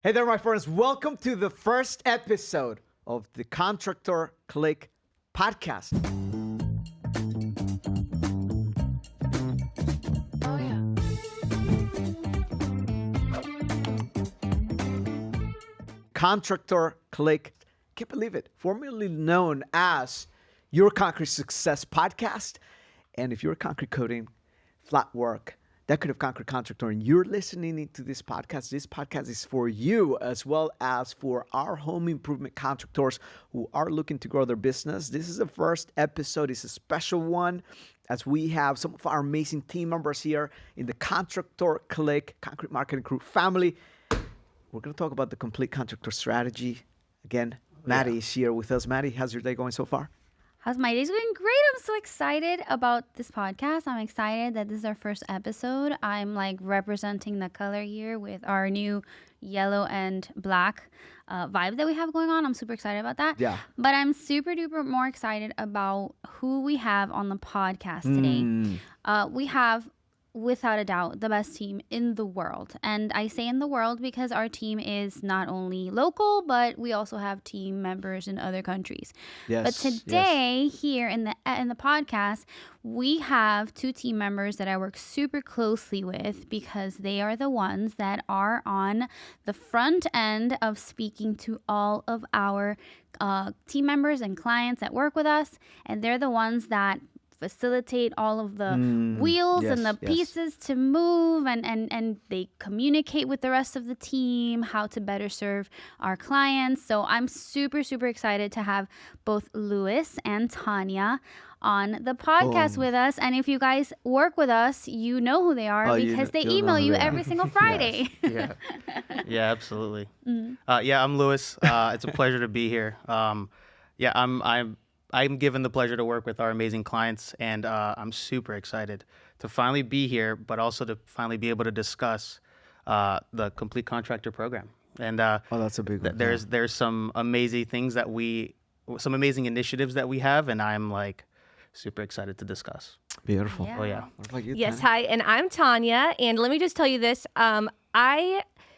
Hey there, my friends. Welcome to the first episode of the Contractor Click Podcast. Oh, yeah. Contractor Click, can't believe it, formerly known as Your Concrete Success Podcast. And if you're a concrete coating, flat work, decorative concrete contractor, and you're listening to this podcast is for you as well as for our home improvement contractors who are looking to grow their business. This is the first episode. It's a special one as we have some of our amazing team members here in the Contractor Click Concrete Marketing Crew family. We're going to talk about the Complete Contractor Strategy. Again, Mady is here with us. Mady, how's your day going so far? How's my day's going? Great. I'm so excited about this podcast. I'm excited that this is our first episode. I'm like representing the color here with our new yellow and black vibe that we have going on. I'm super excited about that. Yeah. But I'm super duper more excited about who we have on the podcast today. We have, without a doubt, the best team in the world. And I say in the world because our team is not only local, but we also have team members in other countries. Yes. But today, here in the podcast, we have two team members that I work super closely with because they are the ones that are on the front end of speaking to all of our team members and clients that work with us. And they're the ones that facilitate all of the wheels and the pieces to move, and they communicate with the rest of the team how to better serve our clients. So I'm super, super excited to have both Luiz and Tanya on the podcast with us. And if you guys work with us, you know who they are because they email you every single Friday. Yeah, absolutely. I'm Luiz. It's a pleasure to be here. I'm given the pleasure to work with our amazing clients, and I'm super excited to finally be here, but also to finally be able to discuss the Complete Contractor program. And that's a big one. There's some amazing things some amazing initiatives that we have, and I'm like super excited to discuss. Beautiful. Yeah. Oh yeah. What about you, Yes, Tanya? hi, and I'm Tanya, and let me just tell you this.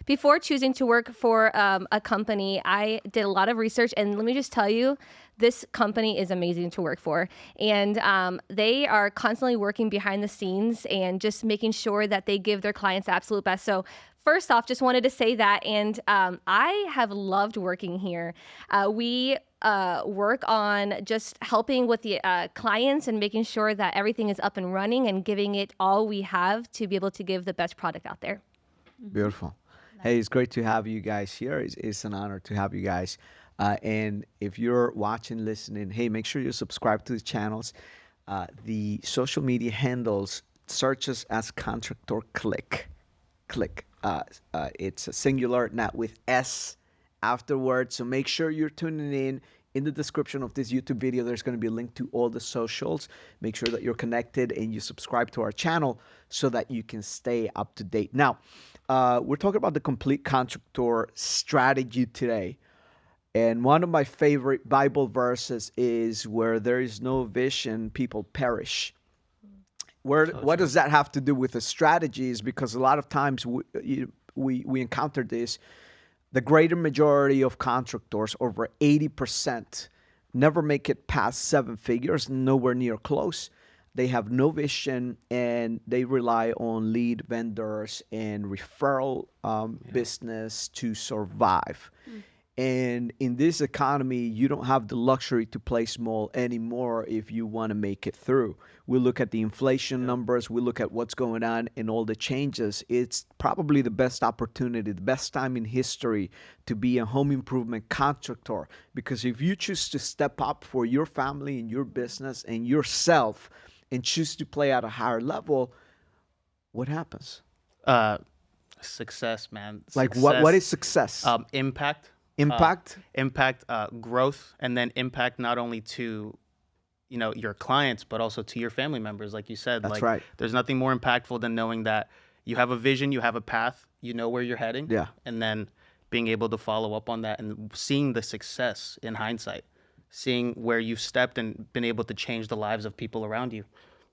Before choosing to work for a company, I did a lot of research, and let me just tell you, this company is amazing to work for. And they are constantly working behind the scenes and just making sure that they give their clients the absolute best. So first off, just wanted to say that, and I have loved working here. We work on just helping with the clients and making sure that everything is up and running and giving it all we have to be able to give the best product out there. Beautiful. Hey, it's great to have you guys here. It's an honor to have you guys. And if you're watching, listening, hey, make sure you subscribe to the channels. The social media handles, search us as Contractor Click. It's a singular, not with S afterwards. So make sure you're tuning in. In the description of this YouTube video, there's going to be a link to all the socials. Make sure that you're connected and you subscribe to our channel so that you can stay up to date. Now, we're talking about the Complete Contractor Strategy today. And one of my favorite Bible verses is where there is no vision, people perish. What does that have to do with the strategies? Because a lot of times we encounter this. The greater majority of contractors, over 80%, never make it past 7 figures, nowhere near close. They have no vision, and they rely on lead vendors and referral business to survive. And in this economy, you don't have the luxury to play small anymore if you want to make it through. We look at the inflation numbers, we look at what's going on and all the changes. It's probably the best opportunity, the best time in history to be a home improvement contractor. Because if you choose to step up for your family and your business and yourself and choose to play at a higher level, what happens? Success, man. Like Success, what is success? Impact. Impact? Growth, and then impact not only to, your clients, but also to your family members. Like you said, That's right. There's nothing more impactful than knowing that you have a vision, you have a path, you know where you're heading. Yeah. And then being able to follow up on that and seeing the success in hindsight, seeing where you've stepped and been able to change the lives of people around you.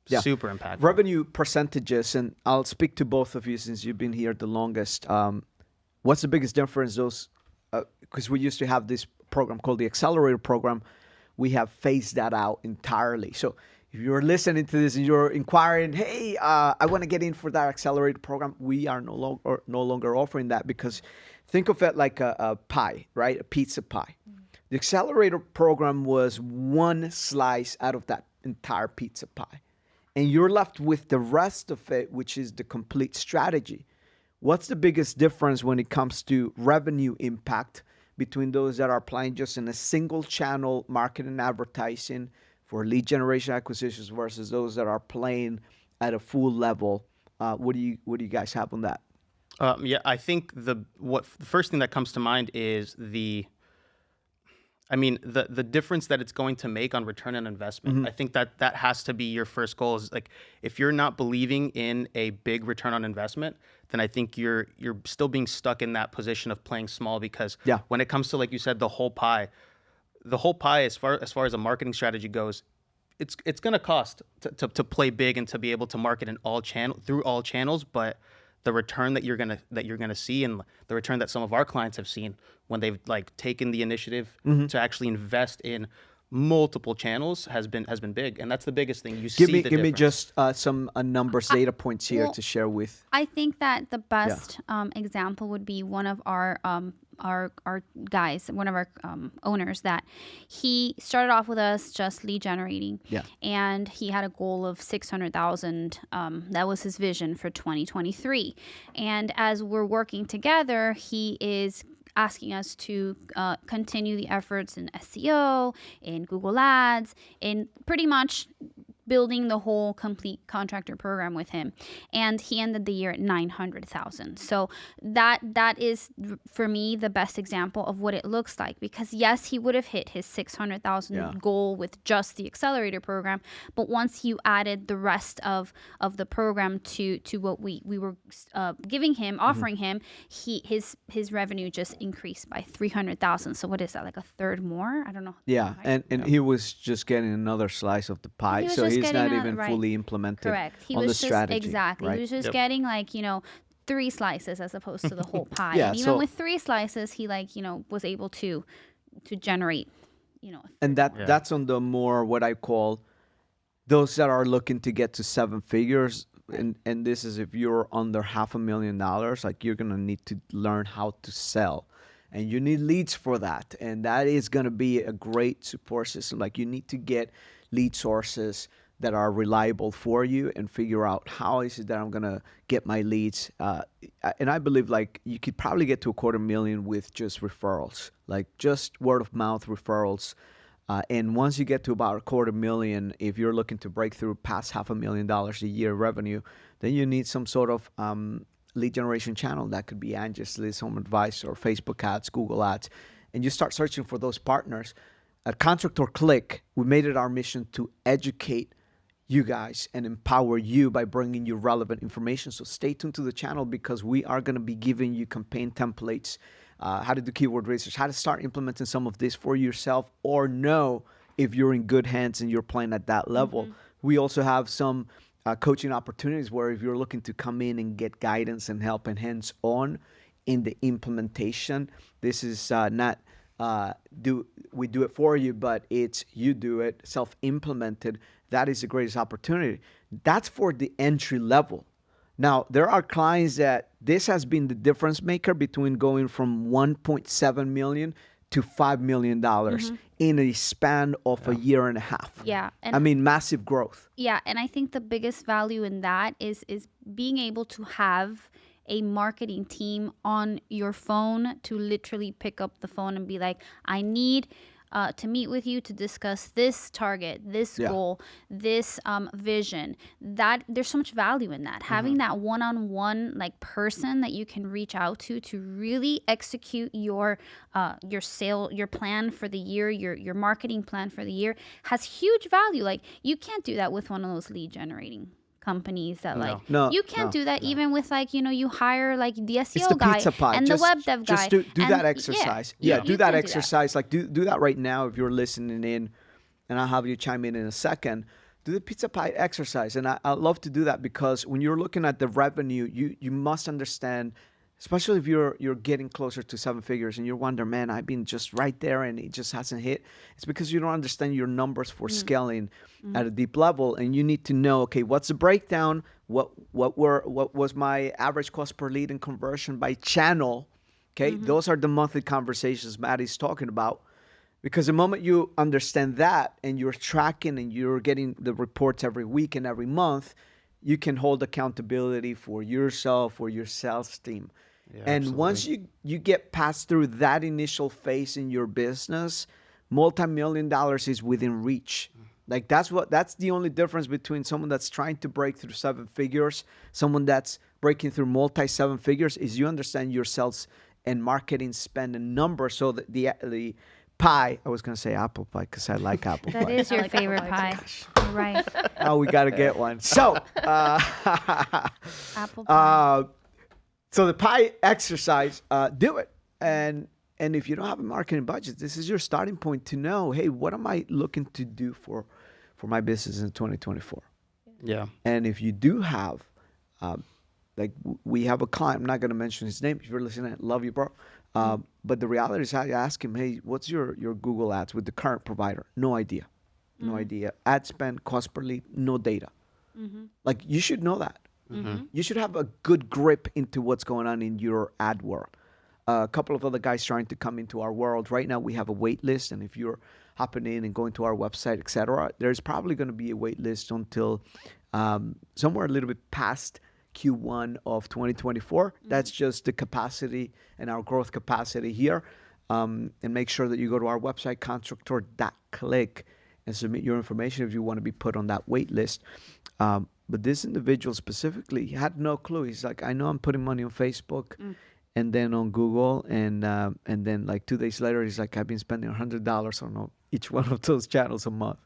Yeah. Super impactful. Revenue percentages, and I'll speak to both of you since you've been here the longest. what's the biggest difference? Those, because we used to have this program called the Accelerator Program. We have phased that out entirely. So if you're listening to this and you're inquiring, hey, I want to get in for that Accelerator Program, we are no longer offering that, because think of it like a pie, right? A pizza pie. The Accelerator Program was one slice out of that entire pizza pie. And you're left with the rest of it, which is the complete strategy. What's the biggest difference when it comes to revenue impact between those that are applying just in a single channel marketing and advertising for lead generation acquisitions versus those that are playing at a full level? What do you guys have on that? Yeah, I think the first thing that comes to mind is the difference that it's going to make on return on investment. I think that has to be your first goal. Is like, if you're not believing in a big return on investment, then I think you're still being stuck in that position of playing small, because when it comes to, like you said, the whole pie as far as a marketing strategy goes, it's going to cost to play big and to be able to market in through all channels, but the return that you're gonna see, and the return that some of our clients have seen when they've like taken the initiative to actually invest in multiple channels has been big, and that's the biggest thing. Give me just some numbers, data points here to share with. I think that the best example would be one of our guys, one of our owners, that he started off with us just lead generating, and he had a goal of 600,000. That was his vision for 2023. And as we're working together, he is asking us to continue the efforts in SEO, in Google Ads, in pretty much building the whole complete contractor program with him. And he ended the year at 900,000. So that is, for me, the best example of what it looks like. Because yes, he would have hit his 600,000 goal with just the accelerator program. But once you added the rest of the program to what we were giving him, offering him, his revenue just increased by 300,000. So what is that, like a third more? I don't know. Yeah, and he was just getting another slice of the pie. So he's not even fully implemented. Correct. He on was the just strategy. Exactly. Right? He was just getting 3 slices as opposed to the whole pie. Yeah, and even with 3 slices, he was able to generate, And that's on the more what I call those that are looking to get to 7 figures. And this is if you're under $500,000, like you're gonna need to learn how to sell. And you need leads for that. And that is going to be a great support system. Like you need to get lead sources that are reliable for you and figure out how is it that I'm going to get my leads. And I believe like you could probably get to $250,000 with just referrals, like just word of mouth referrals. And once you get to about $250,000, if you're looking to break through past $500,000 a year revenue, then you need some sort of lead generation channel. That could be Angie's List, Home Advice, or Facebook ads, Google ads. And you start searching for those partners. At Contractor Click, we made it our mission to educate you guys and empower you by bringing you relevant information. So stay tuned to the channel, because we are going to be giving you campaign templates, how to do keyword research, how to start implementing some of this for yourself, or know if you're in good hands and you're playing at that level. We also have some coaching opportunities where if you're looking to come in and get guidance and help and hands-on in the implementation, this is not we do it for you, but it's you do it self-implemented. That is the greatest opportunity. That's for the entry level. Now, there are clients that this has been the difference maker between going from 1.7 million to $5 million in a span of a year and a half. Yeah. And I mean, massive growth. Yeah. And I think the biggest value in that is being able to have a marketing team on your phone to literally pick up the phone and be like, I need to meet with you to discuss this target, this goal, this vision. That there's so much value in that. Having that one-on-one person that you can reach out to really execute your plan for the year, your marketing plan for the year has huge value. Like you can't do that with one of those lead generating companies that you can't do that even with you hire the SEO guy and the web dev guy. Just do that exercise. Do that exercise. Like do that right now if you're listening in, and I'll have you chime in a second. Do the pizza pie exercise. And I love to do that because when you're looking at the revenue, you must understand especially if you're getting closer to 7 figures and you're wondering, man, I've been just right there and it just hasn't hit. It's because you don't understand your numbers for scaling at a deep level, and you need to know, okay, what's the breakdown? What was my average cost per lead and conversion by channel? Okay, those are the monthly conversations Maddie's talking about. Because the moment you understand that and you're tracking and you're getting the reports every week and every month, you can hold accountability for yourself or your sales team. Yeah, and absolutely. once you get past through that initial phase in your business, multi-million dollars is within reach. Like that's the only difference between someone that's trying to break through 7 figures, someone that's breaking through multi-7 figures, is you understand your sales and marketing spend and numbers. So that the pie, I was going to say apple pie because I like apple That pie. is your like apple favorite pie, pie. You're right. Oh, we got to get one. So, Apple pie. so the pie exercise, do it. And if you don't have a marketing budget, this is your starting point to know, hey, what am I looking to do for my business in 2024? Yeah. And if you do have, we have a client, I'm not going to mention his name. If you're listening, love you, bro. But the reality is I ask him, hey, what's your Google ads with the current provider? No idea. No idea. Ad spend, cost per lead, no data. Like, you should know that. You should have a good grip into what's going on in your ad world. A couple of other guys trying to come into our world. Right now, we have a wait list. And if you're hopping in and going to our website, etc., there's probably going to be a wait list until somewhere a little bit past Q1 of 2024. That's just the capacity and our growth capacity here. And make sure that you go to our website, contractor.click, and submit your information if you want to be put on that wait list. But this individual specifically had no clue. He's like, I know I'm putting money on Facebook and then on Google. And then like 2 days later, he's like, I've been spending $100 on each one of those channels a month.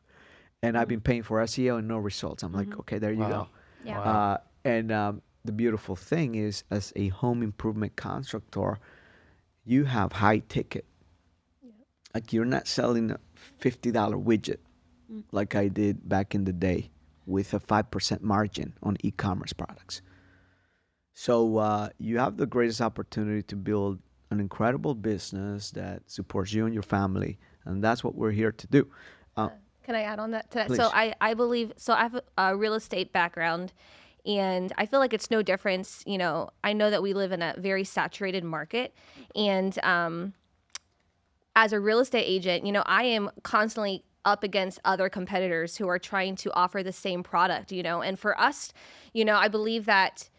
And I've been paying for SEO and no results. I'm like, okay, there you go. Yeah. Wow. And the beautiful thing is, as a home improvement contractor, you have high ticket. Like, you're not selling a $50 widget like I did back in the day with a 5% margin on e-commerce products. So you have the greatest opportunity to build an incredible business that supports you and your family. And that's what we're here to do. Can I add on that to that? Please. So I believe, so I have a real estate background, and I feel like it's no difference. You know, I know that we live in a very saturated market, and as a real estate agent, you know, I am constantly up against other competitors who are trying to offer the same product, you know, and for us, you know, I believe that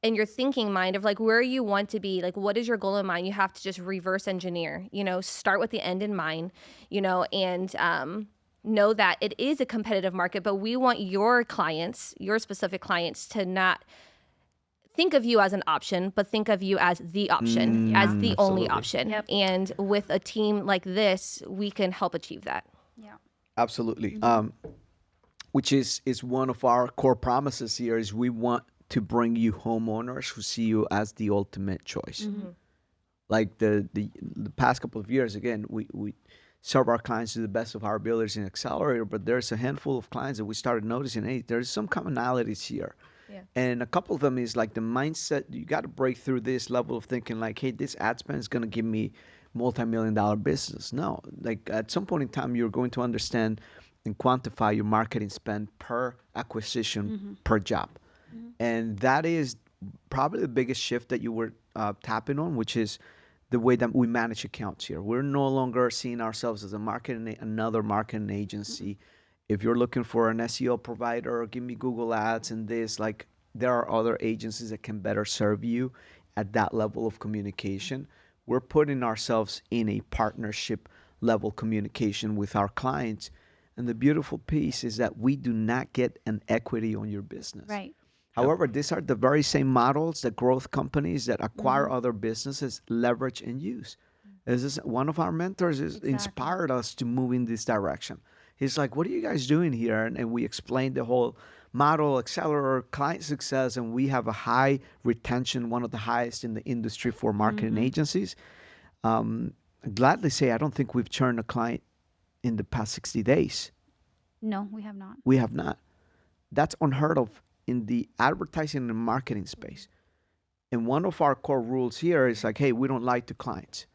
in your thinking mind of like where you want to be, like what is your goal in mind, you have to just reverse engineer, you know, start with the end in mind, you know, and know that it is a competitive market, but we want your clients, your specific clients, to not think of you as an option, but think of you as the option, as the only Absolutely. option. Yep. And with a team like this, we can help achieve that. Yeah. Absolutely. Which is one of our core promises here, is we want to bring you homeowners who see you as the ultimate choice. Like the past couple of years, again, we serve our clients to the best of our abilities in Accelerator, but there's a handful of clients that we started noticing, hey, there's some commonalities here. Yeah. And a couple of them is like the mindset. You got to break through this level of thinking like, hey, this ad spend is going to give me multi-million-dollar business. No, like at some point in time, you're going to understand and quantify your marketing spend per acquisition, per job. And that is probably the biggest shift that you were tapping on, which is the way that we manage accounts here. We're no longer seeing ourselves as another marketing agency. If you're looking for an SEO provider, give me Google Ads and this, like there are other agencies that can better serve you at that level of communication. We're putting ourselves in a partnership level communication with our clients. And the beautiful piece is that we do not get an equity on your business. Right. However, these are the very same models that growth companies that acquire other businesses leverage and use. This is one of our mentors inspired us to move in this direction. He's like, what are you guys doing here? And we explained the whole model, Accelerator, client success, and we have a high retention, one of the highest in the industry for marketing agencies. I'd gladly say I don't think we've churned a client in the past 60 days. No, we have not. We have not. That's unheard of in the advertising and marketing space. And one of our core rules here is like, hey, we don't lie to clients.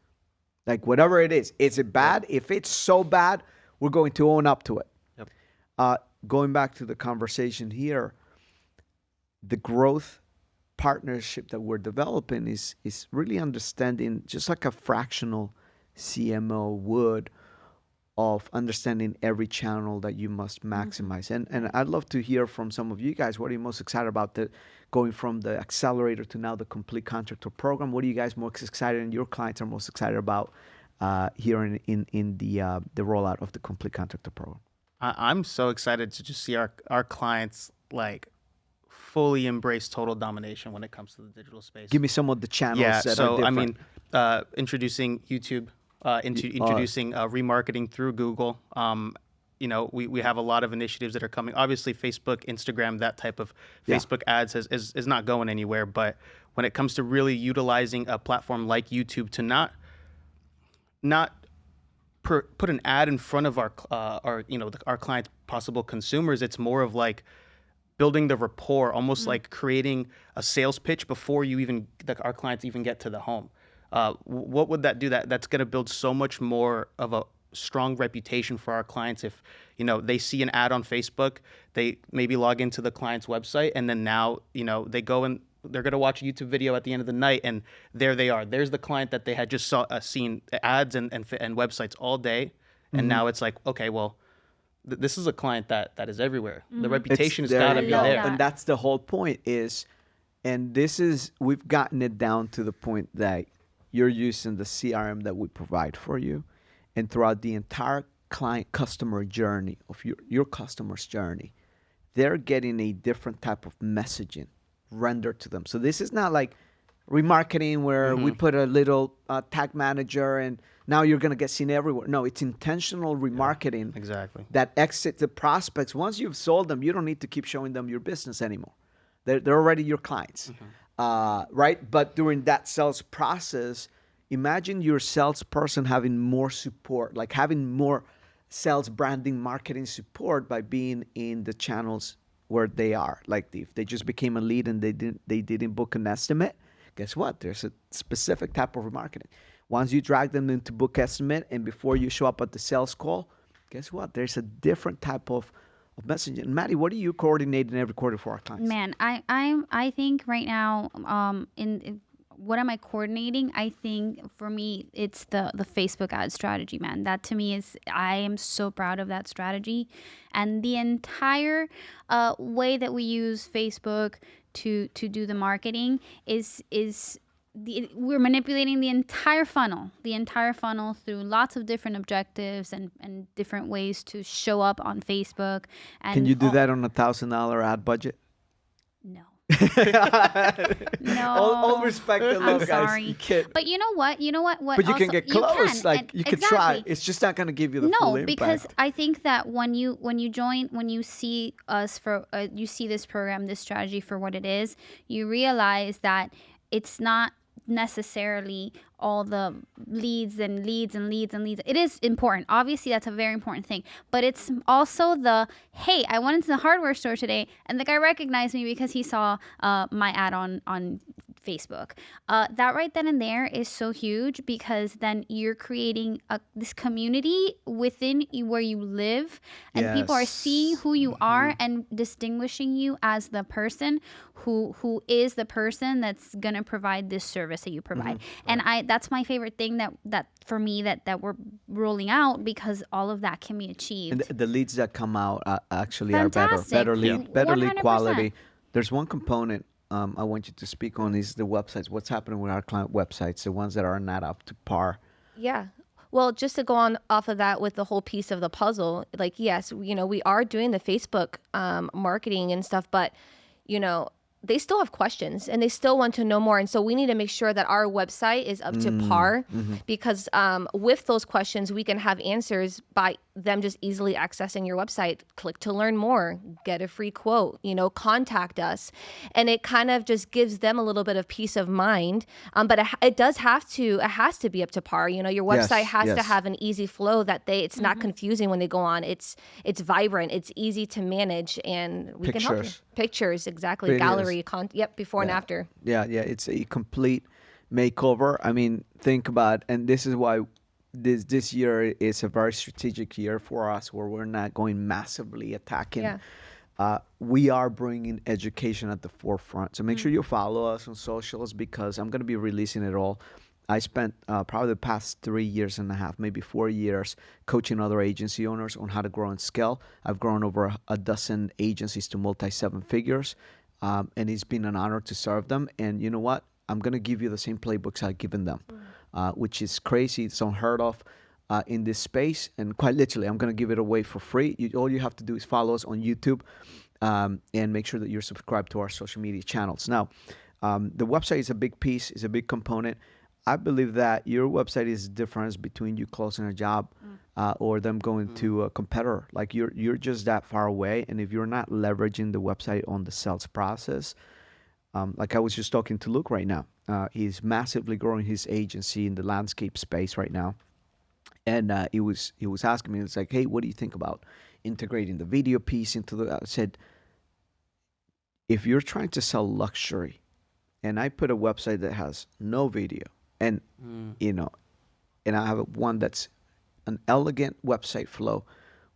Like whatever it is it bad? If it's so bad, we're going to own up to it. Yep. Going back to the conversation here, the growth partnership that we're developing is really understanding, just like a fractional CMO would, of understanding every channel that you must maximize. And I'd love to hear from some of you guys. What are you most excited about, going from the accelerator to now the Complete Contractor program? What are you guys most excited and your clients are most excited about here in the rollout of the Complete Contractor program? I'm so excited to just see our clients like fully embrace total domination when it comes to the digital space. Give me some of the channels that are so different. I mean, introducing YouTube, introducing remarketing through Google. You know, we have a lot of initiatives that are coming. Obviously, Facebook, Instagram, that type of Facebook ads is not going anywhere. But when it comes to really utilizing a platform like YouTube to not put an ad in front of our clients' possible consumers, it's more of like building the rapport, almost like creating a sales pitch before our clients even get to the home. What would that do? That's going to build so much more of a strong reputation for our clients. If they see an ad on Facebook, they maybe log into the client's website, and then now they go and they're going to watch a YouTube video at the end of the night, and there they are. There's the client that they had just seen ads and websites all day, and now it's like, okay, well, this is a client that is everywhere. The reputation has got to be there. And that's the whole point we've gotten it down to the point that you're using the CRM that we provide for you, and throughout the entire customer journey of your customer's journey, they're getting a different type of messaging rendered to them. So this is not like remarketing where we put a little tag manager and now you're going to get seen everywhere. No, it's intentional remarketing that exits the prospects. Once you've sold them, you don't need to keep showing them your business anymore. They're already your clients, right? But during that sales process, imagine your salesperson having more support, like having more sales branding, marketing support by being in the channels where they are. Like if they just became a lead and they didn't book an estimate, guess what? There's a specific type of remarketing. Once you drag them into book estimate and before you show up at the sales call, guess what? There's a different type of messaging. Mady, what are you coordinating every quarter for our clients? Man, I think right now, what am I coordinating? I think for me, it's the Facebook ad strategy, man. That to me I am so proud of that strategy. And the entire way that we use Facebook to do the marketing we're manipulating the entire funnel through lots of different objectives and different ways to show up on Facebook. And can you do that on $1,000 ad budget? No. No. All respect to I'm guys. sorry. But you know what? But you can get close. You can try. It's just not going to give you the full impact. No, because I think that when you see us you see this program, this strategy for what it is, you realize that it's not necessarily all the leads. It is important. Obviously, that's a very important thing. But it's also hey, I went into the hardware store today and the guy recognized me because he saw my ad on Facebook. That right then and there is so huge, because then you're creating this community within where you live, and people are seeing who you are and distinguishing you as the person who is the person that's gonna provide this service that you provide. And that's my favorite thing that for me that we're rolling out, because all of that can be achieved. And the leads that come out actually Fantastic. are better lead 100%. quality. There's one component I want you to speak on is the websites. What's happening with our client websites, the ones that are not up to par? Yeah. Well, just to go on off of that with the whole piece of the puzzle, like, yes, we are doing the Facebook marketing and stuff, but, they still have questions and they still want to know more. And so we need to make sure that our website is up to par, because with those questions, we can have answers by them just easily accessing your website. Click to learn more, get a free quote, contact us. And it kind of just gives them a little bit of peace of mind. But it has to be up to par. Your website has to have an easy flow that it's not confusing when they go on. It's vibrant, it's easy to manage, and we can help you. Pictures, exactly. Videos. Gallery, before and after. Yeah, it's a complete makeover. I mean, think about, and this is why this year is a very strategic year for us, where we're not going massively attacking. Yeah. We are bringing education at the forefront. So make sure you follow us on socials, because I'm going to be releasing it all. I spent probably the past 3 years and a half, maybe 4 years, coaching other agency owners on how to grow and scale. I've grown over a dozen agencies to multi-seven figures, and it's been an honor to serve them. And you know what? I'm going to give you the same playbooks I've given them, which is crazy. It's unheard of in this space. And quite literally, I'm going to give it away for free. All you have to do is follow us on YouTube, and make sure that you're subscribed to our social media channels. Now, the website is a big piece, is a big component. I believe that your website is the difference between you closing a job or them going to a competitor. Like you're just that far away. And if you're not leveraging the website on the sales process, like I was just talking to Luke right now, he's massively growing his agency in the landscape space right now. And he was asking me, it's like, hey, what do you think about integrating the video piece into the, I said, if you're trying to sell luxury, and I put a website that has no video, and and I have one that's an elegant website flow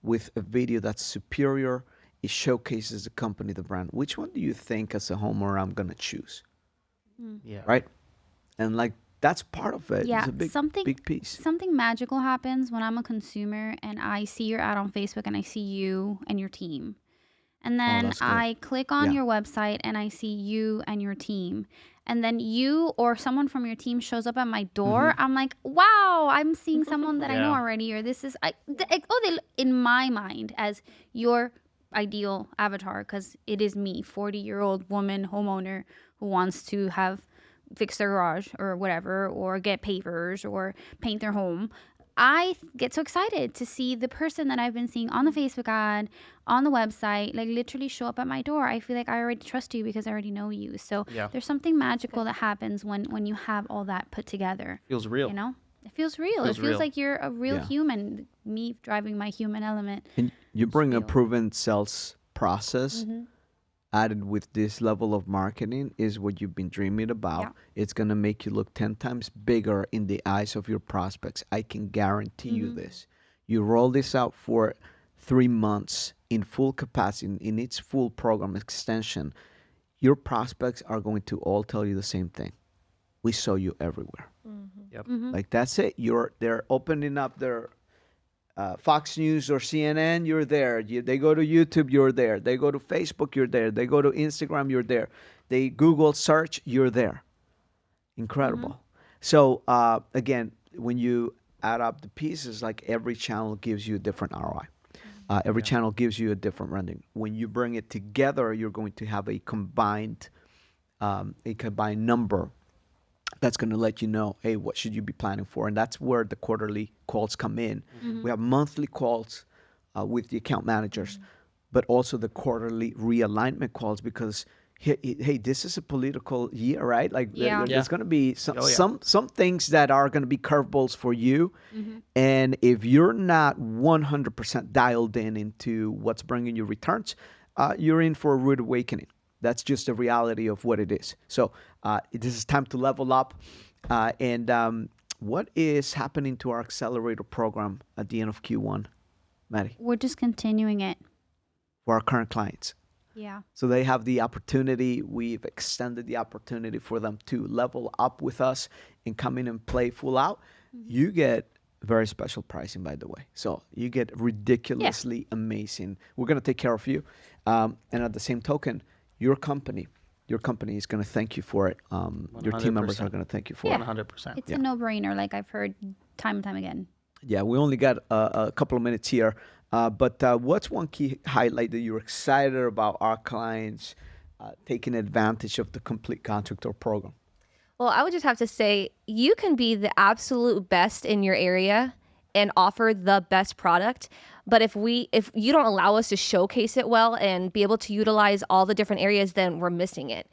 with a video that's superior, it showcases the company, the brand. Which one do you think as a homeowner I'm gonna choose? Yeah. Right? And like, that's part of it. Yeah, It's a big piece. Something magical happens when I'm a consumer and I see your ad on Facebook and I see you and your team. And then that's good. I click on Yeah. your website and I see you and your team. And then you or someone from your team shows up at my door. I'm like, wow, I'm seeing someone that I know Yeah. already. Or this is, in my mind, as your ideal avatar, because it is me, 40-year-old woman homeowner who wants to fix their garage or whatever, or get pavers or paint their home. I get so excited to see the person that I've been seeing on the Facebook ad, on the website, like literally show up at my door. I feel like I already trust you because I already know you. So there's something magical that happens when you have all that put together. Feels real. You know? It feels real. It feels real. like you're a real Yeah. human, me driving my human element. And you bring a Spiel. proven sales process added with this level of marketing is what you've been dreaming about. Yeah. It's going to make you look 10 times bigger in the eyes of your prospects. I can guarantee you this. You roll this out for 3 months in full capacity, in its full program extension, your prospects are going to all tell you the same thing. We saw you everywhere. Yep. Like, that's it. They're opening up their Fox News or CNN, you're there. They go to YouTube, you're there. They go to Facebook, you're there. They go to Instagram, you're there. They Google search, you're there. Incredible. So again, when you add up the pieces, like every channel gives you a different ROI. Every channel gives you a different rendering. When you bring it together, you're going to have a combined number that's going to let you know, hey, what should you be planning for? And that's where the quarterly calls come in. We have monthly calls with the account managers, but also the quarterly realignment calls, because hey, this is a political year, right? Like there's going to be some things that are going to be curveballs for you. And if you're not 100% dialed into what's bringing you returns, you're in for a rude awakening. That's just the reality of what it is. So this is time to level up. And what is happening to our accelerator program at the end of Q1, Mady, We're just continuing it. for our current clients? Yeah. So they have the opportunity. We've extended the opportunity for them to level up with us and come in and play full out. You get very special pricing, by the way. So you get ridiculously amazing. We're going to take care of you. And at the same token, your company is going to thank you for it. Your team members are going to thank you for it. 100%. It's a no-brainer, like I've heard time and time again. Yeah, we only got a couple of minutes here. But what's one key highlight that you're excited about our clients taking advantage of the Complete Contractor program? Well, I would just have to say, you can be the absolute best in your area and offer the best product. But if you don't allow us to showcase it well and be able to utilize all the different areas, then we're missing it.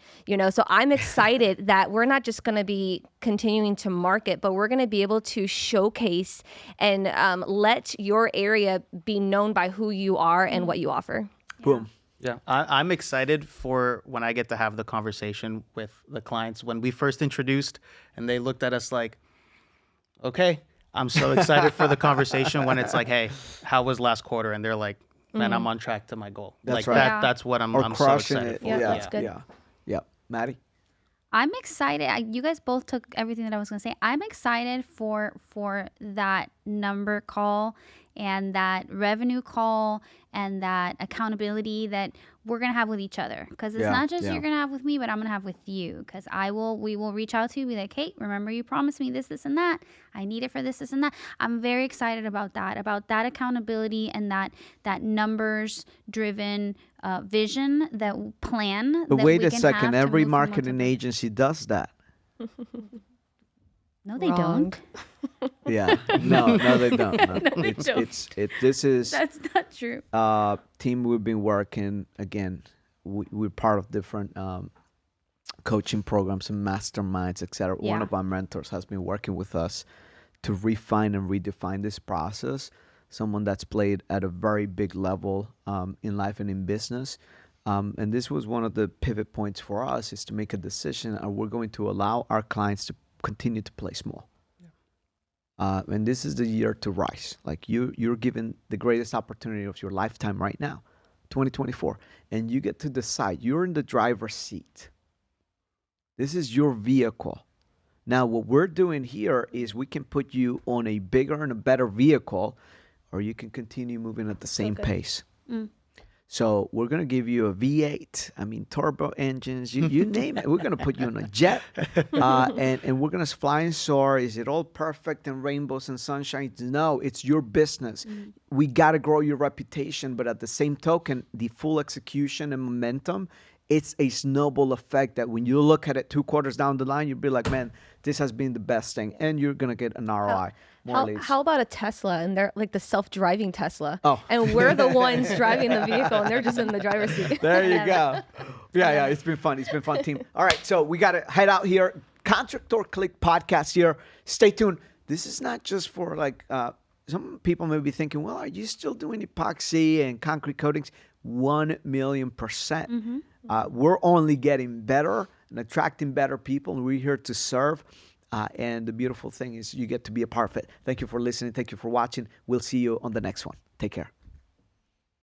So I'm excited that we're not just going to be continuing to market, but we're going to be able to showcase and let your area be known by who you are and what you offer. Boom. Yeah, I'm excited for when I get to have the conversation with the clients. When we first introduced and they looked at us like, okay, I'm so excited for the conversation when it's like, hey, how was last quarter? And they're like, man, I'm on track to my goal. That's like right. Yeah. that's what I'm so Crushing excited it. for. Yeah, that's good. Yeah. Mady? I'm excited. You guys both took everything that I was going to say. I'm excited for that number call and that revenue call and that accountability that we're going to have with each other. Because it's not just you're going to have with me, but I'm going to have with you. Because we will reach out to you, be like, hey, remember you promised me this, and that. I need it for this, and that. I'm very excited about that accountability and that numbers driven vision, that plan. But that wait we a can second. have to Every move from one to marketing the- agency does that. No, they Wrong. don't. Yeah. No, they don't. No. they don't. This is That's not true. team we've been working. Again, we're part of different coaching programs and masterminds, etc. One Yeah. of our mentors has been working with us to refine and redefine this process. Someone that's played at a very big level in life and in business. And this was one of the pivot points for us, is to make a decision. Are we going to allow our clients to continue to play small? And this is the year to rise. Like you're given the greatest opportunity of your lifetime right now, 2024. And you get to decide. You're in the driver's seat. This is your vehicle. Now, what we're doing here is we can put you on a bigger and a better vehicle, or you can continue moving at the same pace. So we're going to give you a V8. I mean, turbo engines, you name it. We're going to put you in a jet, and we're going to fly and soar. Is it all perfect and rainbows and sunshine? No, it's your business. We got to grow your reputation, but at the same token, the full execution and momentum, it's a snowball effect that when you look at it 2 quarters down the line, you'll be like, man, this has been the best thing. And you're going to get an ROI. How about a Tesla, and they're like the self-driving Tesla, Oh. and we're the ones driving the vehicle, and they're just in the driver's seat. There you go. Yeah, it's been fun. It's been fun, team. All right, so we got to head out here. Contractor Click Podcast here. Stay tuned. This is not just for like, some people may be thinking, well, are you still doing epoxy and concrete coatings? 1,000,000%. We're only getting better and attracting better people, and we're here to serve. And the beautiful thing is you get to be a part of it. Thank you for listening. Thank you for watching. We'll see you on the next one. Take care.